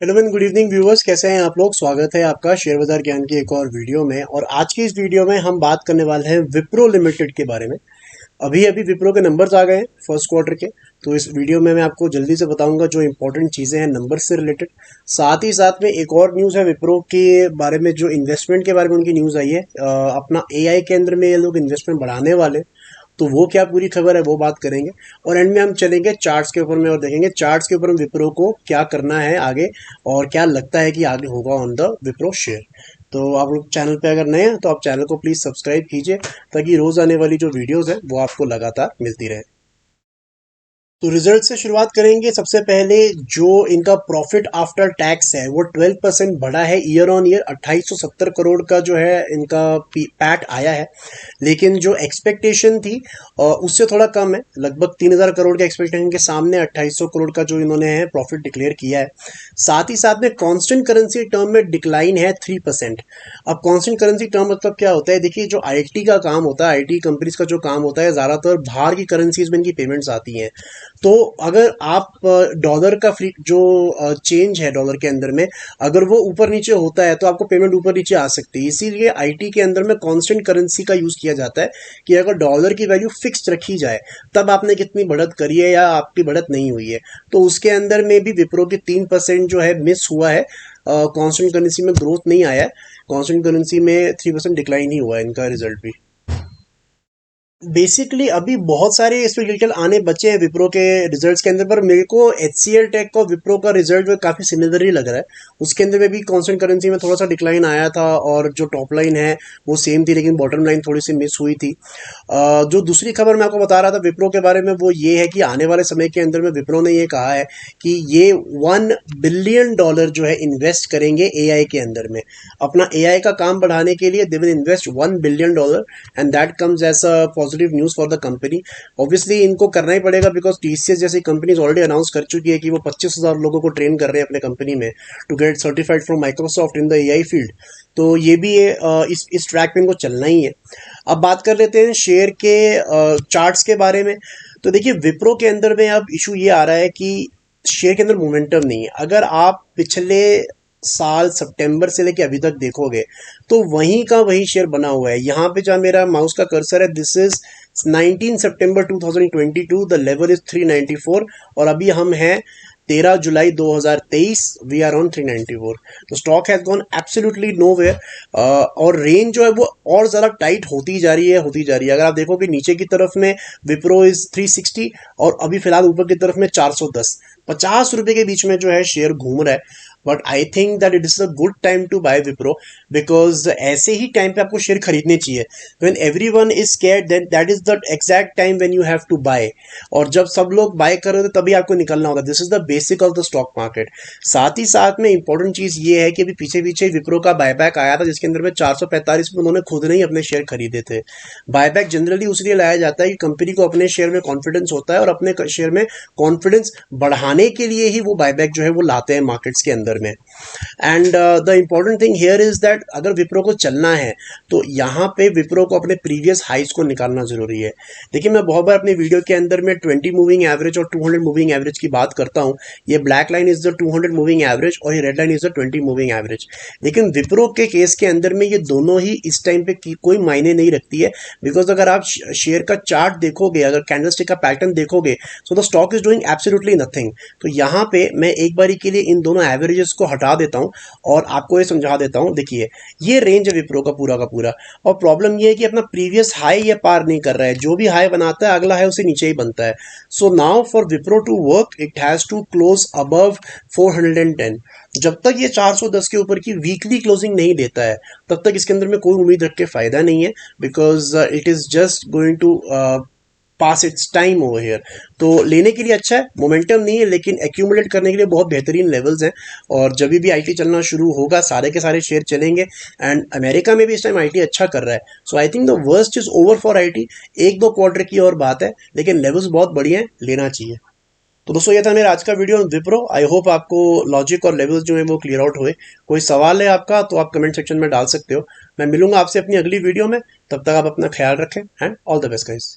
Hello man, good evening viewers, कैसे हैं आप लोग। स्वागत है आपका शेयर बाजार ज्ञान की एक और वीडियो में। और आज की इस वीडियो में हम बात करने वाले हैं विप्रो लिमिटेड के बारे में। अभी अभी विप्रो के नंबर्स आ गए हैं फर्स्ट क्वार्टर के, तो इस वीडियो में मैं आपको जल्दी से बताऊंगा जो इंपॉर्टेंट चीज़ें हैं नंबर से रिलेटेड। साथ ही साथ में एक और न्यूज़ है विप्रो के बारे में, जो इन्वेस्टमेंट के बारे में उनकी न्यूज़ आई है। अपना एआई के अंदर में ये लोग इन्वेस्टमेंट बढ़ाने वाले, तो वो क्या पूरी खबर है वो बात करेंगे। और एंड में हम चलेंगे चार्ट्स के ऊपर में और देखेंगे चार्ट्स के ऊपर हम विप्रो को क्या करना है आगे, और क्या लगता है कि आगे होगा ऑन द विप्रो शेयर। तो आप लोग चैनल पे अगर नए हैं तो आप चैनल को प्लीज़ सब्सक्राइब कीजिए, ताकि रोज़ आने वाली जो वीडियोज़ है वो आपको लगातार मिलती रहे। तो रिजल्ट से शुरुआत करेंगे। सबसे पहले जो इनका प्रॉफिट आफ्टर टैक्स है वो 12% बढ़ा है ईयर ऑन ईयर। 2870 करोड़ का जो है इनका पैट आया है, लेकिन जो एक्सपेक्टेशन थी उससे थोड़ा कम है। लगभग 3000 करोड़ के एक्सपेक्टेशन के सामने 2800 करोड़ का जो इन्होंने है प्रॉफिट डिक्लेयर किया है। साथ ही साथ में कांस्टेंट करेंसी टर्म में डिक्लाइन है 3%। अब कांस्टेंट करेंसी टर्म मतलब क्या होता है, देखिए जो आईटी का काम होता है, आईटी कंपनीज का जो काम होता है, ज़्यादातर बाहर की करेंसीज में इनकी पेमेंट्स आती हैं। तो अगर आप डॉलर का फ्री जो चेंज है डॉलर के अंदर में, अगर वो ऊपर नीचे होता है तो आपको पेमेंट ऊपर नीचे आ सकती है। इसीलिए आईटी के अंदर में कांस्टेंट करेंसी का यूज़ किया जाता है कि अगर डॉलर की वैल्यू फिक्स्ड रखी जाए तब आपने कितनी बढ़त करी है या आपकी बढ़त नहीं हुई है। तो उसके अंदर में भी विप्रो की 3% जो है मिस हुआ है। कांस्टेंट करेंसी में ग्रोथ नहीं आया है, कांस्टेंट करेंसी में 3% डिक्लाइन ही हुआ है इनका रिजल्ट भी। बेसिकली अभी बहुत सारे इसमें डिटेल आने बचे हैं विप्रो के रिजल्ट्स के अंदर, पर मेरे को एचसीएल टेक और विप्रो का रिजल्ट जो काफ़ी सिमिलर ही लग रहा है। उसके अंदर में भी कांस्टेंट करेंसी में थोड़ा सा डिक्लाइन आया था, और जो टॉप लाइन है वो सेम थी, लेकिन बॉटम लाइन थोड़ी सी मिस हुई थी। जो दूसरी खबर मैं आपको बता रहा था विप्रो के बारे में, वो ये है कि आने वाले समय के अंदर में विप्रो ने ये कहा है कि ये $1 बिलियन जो है इन्वेस्ट करेंगे एआई के अंदर में। अपना एआई का काम बढ़ाने के लिए they will invest $1 billion, and that comes as a positive news for the company. Obviously इनको करना ही पड़ेगा, बिकॉज टीसीएस जैसी कंपनीज ऑलरेडी अनाउंस कर चुकी है कि वो 25,000 लोगों को ट्रेन कर रहे हैं अपने कंपनी में to get certified from Microsoft in the AI field. तो ये भी इस ट्रैक पे इनको चलना ही है। अब बात कर लेते हैं शेयर के चार्ट्स के बारे में। तो देखिए विप्रो के अंदर में अब इशू ये आ रहा है कि शेयर के अंदर मोमेंटम नहीं है। अगर आप पिछले साल सितंबर से लेके अभी तक देखोगे तो वहीं का वही शेयर बना हुआ है। यहाँ पे जहाँ मेरा माउस का कर्सर है, this is 19 September 2022, the level is 394, और अभी हम हैं 13 जुलाई 2023, वी आर ऑन 394। तो stock has gone absolutely nowhere, और रेंज जो है वो और ज़्यादा टाइट होती जा रही है, होती जा रही है। अगर आप देखोगे नीचे की तरफ में विप्रो इज 360, और अभी फिलहाल ऊपर की तरफ में 410, 50 रुपए के बीच में जो है शेयर घूम रहा है। But I think that it is a good time to buy Wipro, because ऐसे ही टाइम पे आपको शेयर खरीदने चाहिए। When everyone is scared, then that is the exact time when you have to buy. और जब सब लोग बाय कर रहे होते तभी आपको निकलना होगा। This is the basic of the stock market. साथ ही साथ में इंपॉर्टेंट चीज ये है कि अभी पीछे पीछे विप्रो का बायबैक आया था, जिसके अंदर में 445 में उन्होंने खुद नहीं अपने शेयर खरीदे थे। बायबैक जनरली उसलिए लाया जाता है कि कंपनी को अपने शेयर में कॉन्फिडेंस होता है, और अपने शेयर में कॉन्फिडेंस बढ़ाने के लिए ही वो बायबैक जो है वो लाते हैं मार्केट्स के अंदर में। And the important thing here is that अगर विप्रो को चलना है तो यहाँ पे विप्रो को अपने प्रीवियस हाइस को निकालना जरूरी है। देखिए मैं बहुत बार अपने वीडियो के अंदर में 20 मूविंग एवरेज और 200 मूविंग एवरेज की बात करता हूँ। ये black line is the 200 moving average और ये red line is the 20 moving average. लेकिन विप्रो के केस के अंदर में ये दोनों ही इस टाइम पे कोई मायने नहीं रखती है, बिकॉज अगर आप शेयर का चार्ट देखोगे, अगर कैंडलस्टिक का पैटर्न देखोगे, so the stock is doing absolutely nothing. तो यहाँ पे मैं एक बारी के लिए इन दोनों एवरेजेस को हटा देता हूं और आपको ये समझा देता हूं। देखिए ये रेंज है विप्रो का पूरा, और प्रॉब्लम ये है कि अपना प्रीवियस हाई ये पार नहीं कर रहा है। जो भी हाई बनाता है अगला हाई उसे नीचे ही बनता है। So now for Wipro to work it has to close above 410। जब तक ये 410 के ऊपर की वीकली क्लोजिंग नहीं देता है तब तक इसके अंदर में कोई उम्मीद रख के फायदा नहीं है, because it is just going to pass its time over here. तो लेने के लिए अच्छा है, मोमेंटम नहीं है, लेकिन एक्यूमुलेट करने के लिए बहुत बेहतरीन लेवल्स हैं। और जब भी आईटी चलना शुरू होगा सारे के सारे शेयर चलेंगे। एंड अमेरिका में भी इस टाइम आईटी अच्छा कर रहा है। So I think the worst is over for IT. एक दो क्वार्टर की और बात है, लेकिन लेवल्स बहुत बढ़िया हैं, लेना चाहिए। तो दोस्तों ये था मेरा आज का वीडियो विप्रो। आई होप आपको लॉजिक और लेवल्स जो है वो क्लियर आउट हुए। कोई सवाल है आपका तो आप कमेंट सेक्शन में डाल सकते हो। मैं मिलूंगा आपसे अपनी अगली वीडियो में, तब तक आप अपना ख्याल रखें and all the best guys.